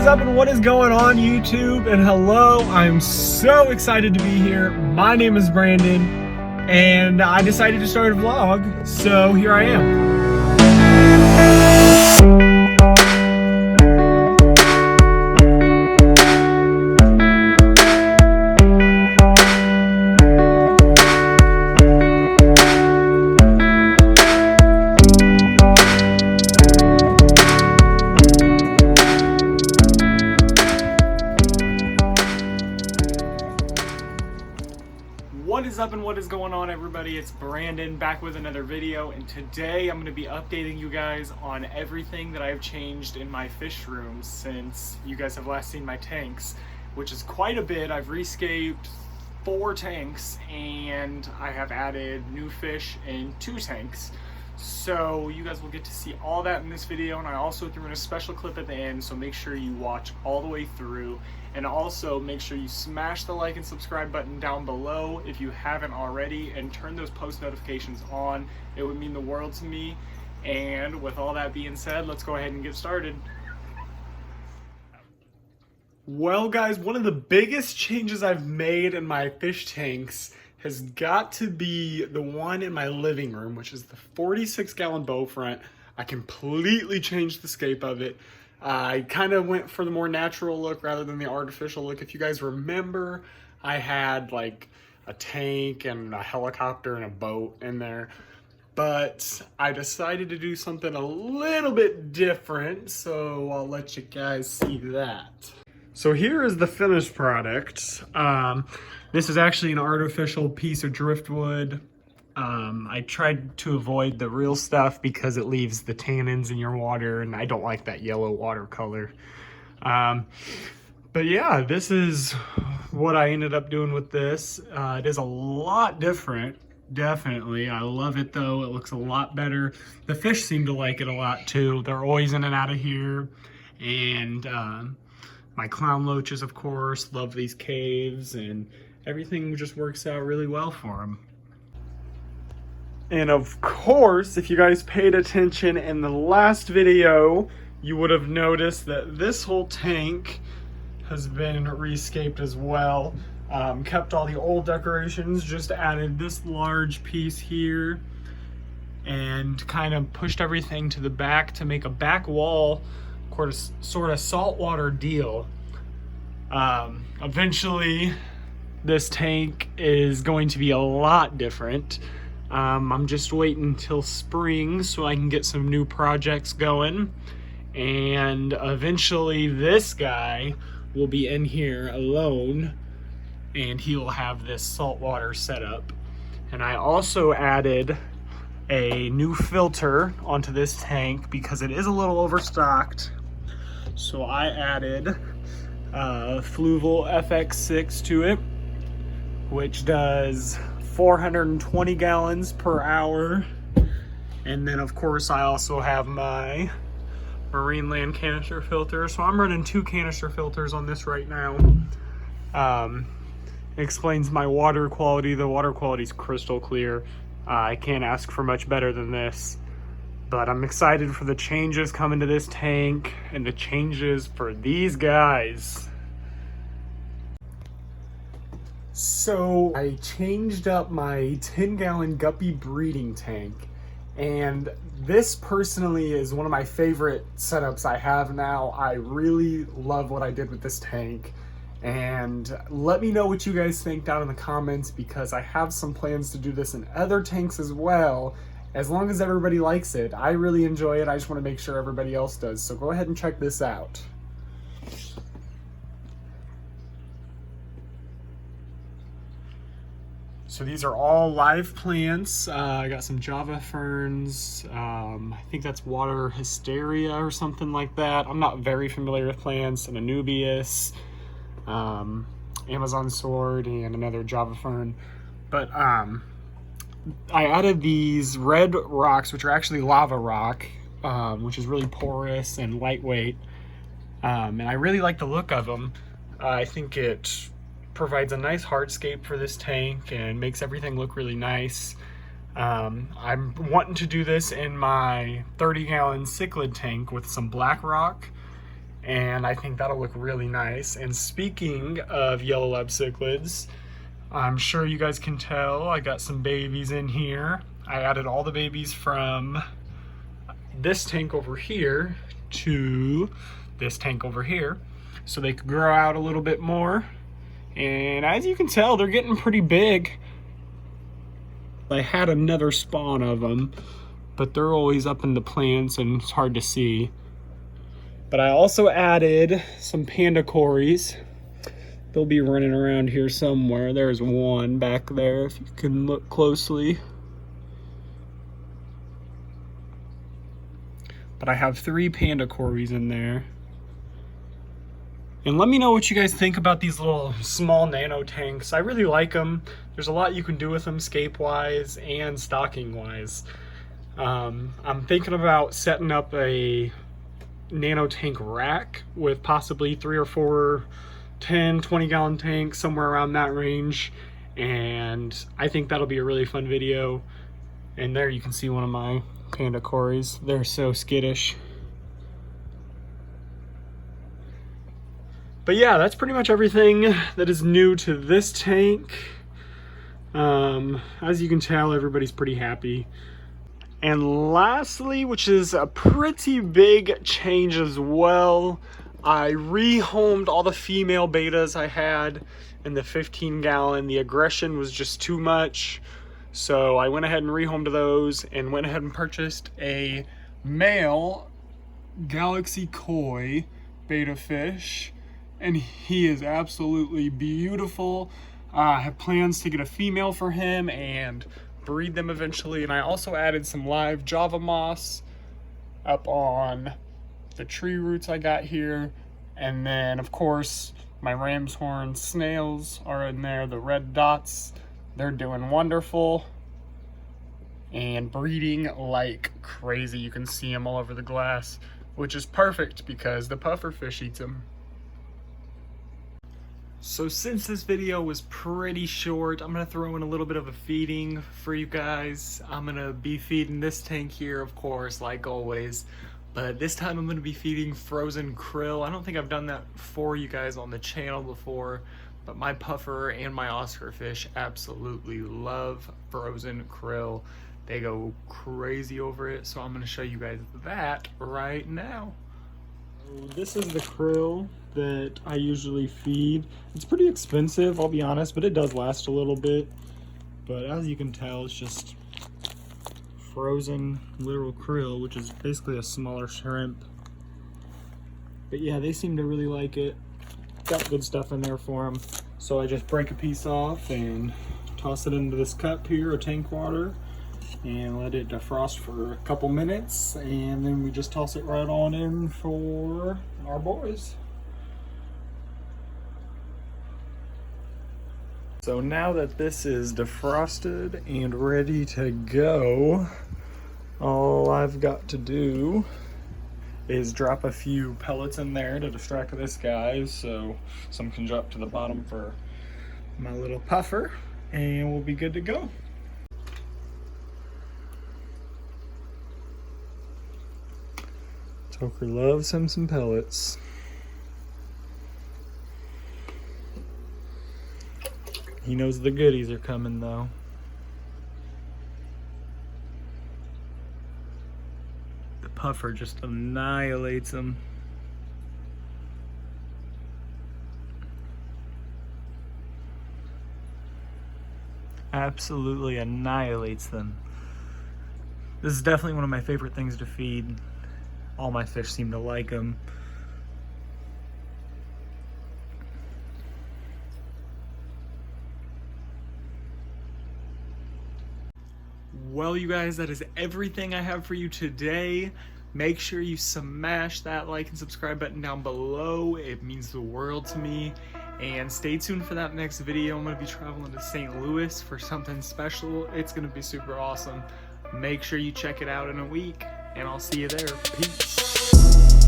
up and what is going on YouTube? And hello, I'm so excited to be here. My name is Brandon and I decided to start a vlog, so here I am. What is up and what is going on, everybody? It's Brandon back with another video, and today I'm going to be updating you guys on everything that I've changed in my fish rooms since you guys have last seen my tanks, which is quite a bit. I've rescaped 4 tanks and I have added new fish in 2 tanks. So you guys will get to see all that in this video, and I also threw in a special clip at the end, so make sure you watch all the way through. And also make sure you smash the like and subscribe button down below if you haven't already, and turn those post notifications on. It would mean the world to me. And with all that being said, let's go ahead and get started. Well guys, one of the biggest changes I've made in my fish tanks has got to be the one in my living room, which is the 46-gallon bow front. I completely changed the scape of it. I kind of went for the more natural look rather than the artificial look. If you guys remember, I had like a tank and a helicopter and a boat in there, but I decided to do something a little bit different, so I'll let you guys see that. So here is the finished product. This is actually an artificial piece of driftwood. I tried to avoid the real stuff because it leaves the tannins in your water, and I don't like that yellow watercolor. But yeah, this is what I ended up doing with this. It is a lot different, definitely. I love it though. It looks a lot better. The fish seem to like it a lot too. They're always in and out of here. And my clown loaches, of course, love these caves, and everything just works out really well for them. And of course, if you guys paid attention in the last video, you would have noticed that this whole tank has been rescaped as well. Kept all the old decorations, just added this large piece here, and kind of pushed everything to the back to make a back wall, sort of saltwater deal. Eventually, this tank is going to be a lot different. I'm just waiting until spring so I can get some new projects going, and eventually this guy will be in here alone and he'll have this saltwater setup. And I also added a new filter onto this tank because it is a little overstocked. So I added Fluval FX6 to it, which does 420 gallons per hour. And then of course I also have my Marineland canister filter. So I'm running 2 canister filters on this right now. It explains my water quality. The water quality is crystal clear. I can't ask for much better than this. But I'm excited for the changes coming to this tank and the changes for these guys. So I changed up my 10-gallon guppy breeding tank, and this personally is one of my favorite setups I have now. I really love what I did with this tank, and let me know what you guys think down in the comments, because I have some plans to do this in other tanks as well, as long as everybody likes it. I really enjoy it. I just want to make sure everybody else does, so go ahead and check this out. So these are all live plants. I got some Java ferns. I think that's water hysteria or something like that. I'm not very familiar with plants. An Anubias, Amazon sword, and another Java fern. But I added these red rocks, which are actually lava rock, which is really porous and lightweight. And I really like the look of them. I think it provides a nice hardscape for this tank and makes everything look really nice. I'm wanting to do this in my 30-gallon cichlid tank with some black rock and I think that'll look really nice. And speaking of yellow lab cichlids, I'm sure you guys can tell I got some babies in here. I added all the babies from this tank over here to this tank over here so they could grow out a little bit more. And as you can tell, they're getting pretty big. I had another spawn of them, but they're always up in the plants and it's hard to see. But I also added some panda cories. They'll be running around here somewhere. There's one back there if you can look closely. But I have 3 panda cories in there. And let me know what you guys think about these little small nano tanks. I really like them. There's a lot you can do with them scape-wise and stocking-wise. I'm thinking about setting up a nano tank rack with possibly 3 or 4 10, 20 gallon tanks, somewhere around that range. And I think that'll be a really fun video. And there you can see one of my panda cories. They're so skittish. But yeah, that's pretty much everything that is new to this tank. As you can tell, everybody's pretty happy. And lastly, which is a pretty big change as well, I rehomed all the female betas I had in the 15 gallon. The aggression was just too much. So I went ahead and rehomed those and went ahead and purchased a male Galaxy Koi beta fish. And he is absolutely beautiful. I have plans to get a female for him and breed them eventually. And I also added some live Java moss up on the tree roots I got here. And then of course my ram's horn snails are in there, the red dots. They're doing wonderful and breeding like crazy. You can see them all over the glass, which is perfect because the puffer fish eats them. So since this video was pretty short, I'm gonna throw in a little bit of a feeding for you guys. I'm gonna be feeding this tank here, of course, like always. But this time I'm gonna be feeding frozen krill. I don't think I've done that for you guys on the channel before, but my puffer and my Oscar fish absolutely love frozen krill. They go crazy over it, so I'm gonna show you guys that right now. This is the krill that I usually feed. It's pretty expensive, I'll be honest, but it does last a little bit. But as you can tell, it's just frozen literal krill, which is basically a smaller shrimp. But yeah, they seem to really like it. Got good stuff in there for them. So I just break a piece off and toss it into this cup here of tank water and let it defrost for a couple minutes, and then we just toss it right on in for our boys. So now that this is defrosted and ready to go, all I've got to do is drop a few pellets in there to distract this guy, so some can drop to the bottom for my little puffer, and we'll be good to go. Toker loves him some pellets. He knows the goodies are coming though. The puffer just annihilates him. Absolutely annihilates them. This is definitely one of my favorite things to feed. All my fish seem to like them. Well, you guys, that is everything I have for you today. Make sure you smash that like and subscribe button down below. It means the world to me. And stay tuned for that next video. I'm going to be traveling to St. Louis for something special. It's going to be super awesome. Make sure you check it out in a week, and I'll see you there. Peace.